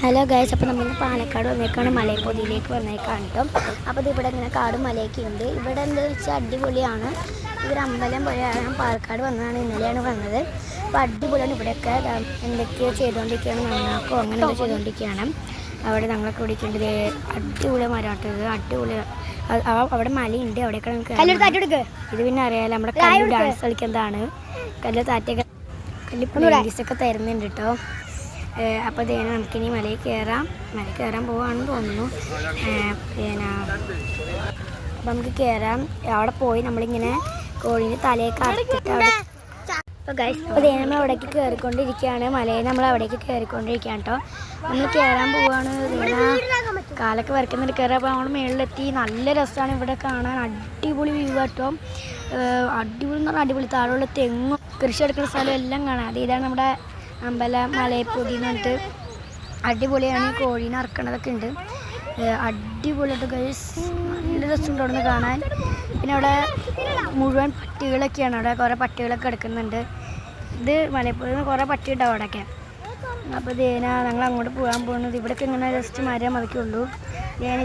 Hello guys, അപ്പോൾ നമ്മൾ പാലക്കാട് വന്നേക്കാണ്, മലയപ്പൊതിയിലേക്ക് വന്നേക്കാണ് കേട്ടോ. അപ്പോൾ ഇത് ഇവിടെ ഇങ്ങനെ കാടും മലയൊക്കെ ഉണ്ട്. ഇവിടെ എന്താ വെച്ചാൽ അടിപൊളിയാണ്. ഇതൊരു അമ്പലം പോലെയാണ്. പാലക്കാട് വന്നതാണ്, ഇന്നലെയാണ് വന്നത്. അപ്പോൾ അടിപൊളിയാണ്. ഇവിടെയൊക്കെ എന്തൊക്കെയോ ചെയ്തുകൊണ്ടിരിക്കുകയാണ്, നന്നാക്കോ അങ്ങനെ എന്തോ ചെയ്തുകൊണ്ടിരിക്കുകയാണ്. അവിടെ ഞങ്ങളൊക്കെ വിളിക്കേണ്ടത് അടിപൊളി മരാട്ടത്, അടിപൊളി. അവിടെ മലയുണ്ട്, അവിടെയൊക്കെ നമുക്ക് ഇത് പിന്നെ അറിയാലോ, നമ്മുടെ കല്ല് ഡാൻസ് കളിക്കുന്നതാണ്. കല്ല് താറ്റൊക്കെ കല്ല് പ്രാക്ടീസൊക്കെ തരുന്നുണ്ട് കേട്ടോ. അപ്പോൾ ഇതേനെ നമുക്കിനി മലയിൽ കയറാൻ പോവാണെന്ന് തോന്നുന്നു. പിന്നെ അപ്പം നമുക്ക് കയറാം. അവിടെ പോയി നമ്മളിങ്ങനെ കോഴീൻ്റെ തലയൊക്കെ അറുത്തിട്ട് അവിടെ അപ്പോൾ ഗൈസ്, അപ്പോൾ ഇതേ നമ്മൾ അവിടേക്ക് കയറിക്കൊണ്ടിരിക്കുകയാണ്. മലയിൽ നമ്മൾ അവിടേക്ക് കയറിക്കൊണ്ടിരിക്കുകയാണ് കേട്ടോ. നമ്മൾ കയറാൻ പോവുകയാണ്. കാലൊക്കെ വരയ്ക്കുന്നുണ്ട്. കയറാൻ അപ്പോൾ നമ്മൾ മുകളിലെത്തി. നല്ല രസമാണ് ഇവിടെ കാണാൻ, അടിപൊളി വ്യൂ കേട്ടോ. അടിപൊളി എന്ന് പറഞ്ഞാൽ അടിപൊളി. താഴെയുള്ള തെങ്ങും കൃഷി എടുക്കുന്ന സ്ഥലം എല്ലാം കാണാം. അത് ഇതാണ് നമ്മുടെ അമ്പലം മലയപ്പൊതി എന്ന് പറഞ്ഞിട്ട്. അടിപൊളിയാണ്. കോഴീനെ അറക്കണതൊക്കെ ഉണ്ട്. അടിപൊളിയായിട്ട് ഗൈസ്, നല്ല രസമുണ്ട് അവിടെ നിന്ന് കാണാൻ. പിന്നെ അവിടെ മുഴുവൻ പട്ടികളൊക്കെയാണ്. അവിടെ കുറേ പട്ടികളൊക്കെ എടുക്കുന്നുണ്ട്. ഇത് മലയപ്പൊതിയിൽ നിന്ന് കുറേ പട്ടി ഉണ്ടാവും അവിടെയൊക്കെ. അപ്പോൾ ഞങ്ങൾ അങ്ങോട്ട് പോകാൻ പോകുന്നത്. ഇവിടെയൊക്കെ ഇങ്ങനെ ജസ്റ്റ് മരം അതൊക്കെ ഉള്ളൂ.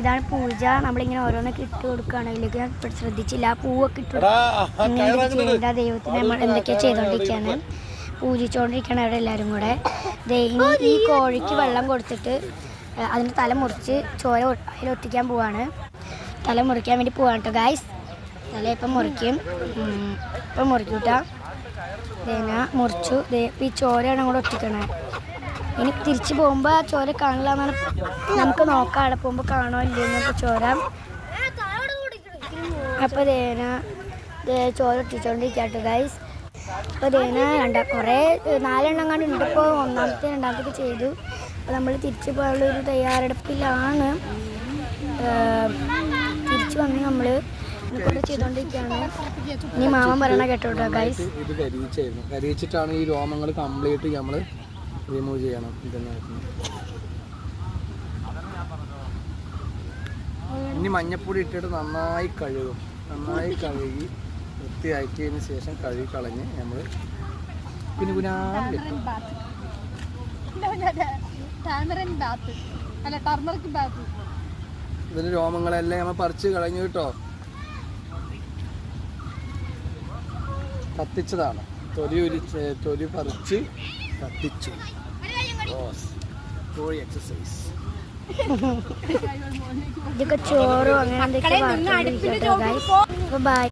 ഇതാണ് പൂജ. നമ്മളിങ്ങനെ ഓരോന്നൊക്കെ ഇട്ട് കൊടുക്കുകയാണെങ്കിലൊക്കെ ഞാൻ ഇപ്പോൾ ശ്രദ്ധിച്ചില്ല. ആ പൂവൊക്കെ ഇട്ട് അങ്ങനെ ചെയ്യേണ്ട ദൈവത്തിന് നമ്മൾ എന്തൊക്കെയാണ് ചെയ്തുകൊണ്ടിരിക്കുകയാണ്, പൂജിച്ചുകൊണ്ടിരിക്കുകയാണ് അവിടെ എല്ലാവരും കൂടെ. ഇനി ഈ കോഴിക്ക് വെള്ളം കൊടുത്തിട്ട് അതിൻ്റെ തല മുറിച്ച് ചോര അതിലൊട്ടിക്കാൻ പോവാണ്. തല മുറിക്കാൻ വേണ്ടി പോവാണ് കേട്ടോ ഗായ്സ്. തല ഇപ്പം മുറിക്കും. ഇപ്പം മുറിക്കൂട്ടാ. തേങ്ങ മുറിച്ചു. ഇപ്പം ഈ ചോരയാണ് കൂടെ ഒട്ടിക്കണേ. ഇനി തിരിച്ച് പോകുമ്പോൾ ചോര കാണില്ല എന്നാണ് നമുക്ക് നോക്കാം. അവിടെ പോകുമ്പോൾ കാണോ ഇല്ലെന്നൊക്കെ ചോര. അപ്പോൾ ചോര ഒട്ടിച്ചുകൊണ്ടിരിക്കട്ടോ ഗായ്സ്. അപ്പോൾ കുറേ 4 എണ്ണം കണ്ട് ഉണ്ട്. ഇപ്പോൾ ഒന്നാമത്തെ രണ്ടാമത്തെ ചെയ്തു. അപ്പോൾ നമ്മൾ തിരിച്ചു പോകാനുള്ളൊരു തയ്യാറെടുപ്പിലാണ്. തിരിച്ചു വന്ന് നമ്മൾ കുറേ ചെയ്തുകൊണ്ടിരിക്കുകയാണ്. ഇനി മാമൻ പറയണ കേട്ടോ ഗൈസ്. ഇത് കരിയിച്ചിട്ടാണ് ഈ രോമങ്ങൾ കംപ്ലീറ്റ് നമ്മൾ റിമൂവ് ചെയ്യണം. ഇനി മഞ്ഞപ്പൊടി ഇട്ടിട്ട് നന്നായി കഴുകും. നന്നായി കഴുകി വൃത്തിയാക്കിയതിന് ശേഷം കഴുകി കളഞ്ഞ് നമ്മൾ പിന്നെ ഇതിന് രോമങ്ങളെല്ലാം നമ്മൾ പറിച്ച് കളഞ്ഞു കേട്ടോ. കത്തിച്ചതാണ്. തൊലി പറിച്ച് കത്തിച്ചു. കോഴി എക്സസൈസ്. ഇതൊക്കെ ചോറും അങ്ങനെ എന്തൊക്കെ. ബൈ.